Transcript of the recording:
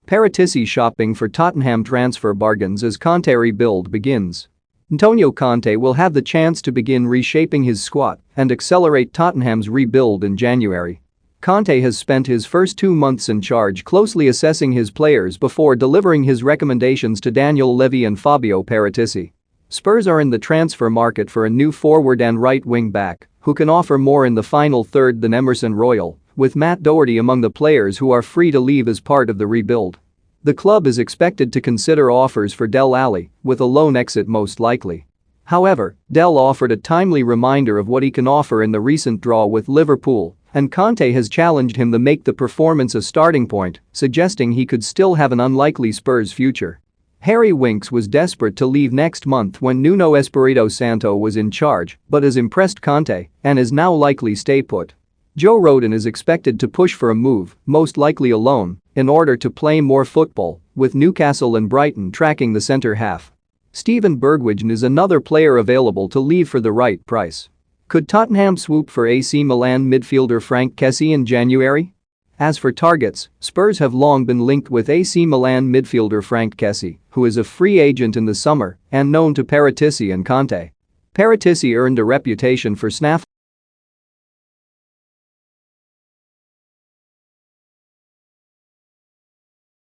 Paratici shopping for Tottenham transfer bargains as Conte rebuild begins. Antonio Conte will have the chance to begin reshaping his squad and accelerate Tottenham's rebuild in January. Conte has spent his first 2 months in charge closely assessing his players before delivering his recommendations to Daniel Levy and Fabio Paratici. Spurs are in the transfer market for a new forward and right wing back who can offer more in the final third than Emerson Royal, with Matt Doherty among the players who are free to leave as part of the rebuild. The club is expected to consider offers for Dele Alli, with a loan exit most likely. However, Dele offered a timely reminder of what he can offer in the recent draw with Liverpool, and Conte has challenged him to make the performance a starting point, suggesting he could still have an unlikely Spurs future. Harry Winks was desperate to leave next month when Nuno Espirito Santo was in charge, but has impressed Conte and is now likely stay put. Joe Rodon is expected to push for a move, most likely alone, in order to play more football, with Newcastle and Brighton tracking the centre half. Steven Bergwijn is another player available to leave for the right price. Could Tottenham swoop for AC Milan midfielder Frank Kessie in January? As for targets, Spurs have long been linked with AC Milan midfielder Frank Kessie, who is a free agent in the summer and known to Paratici and Conte. Paratici earned a reputation for snaffling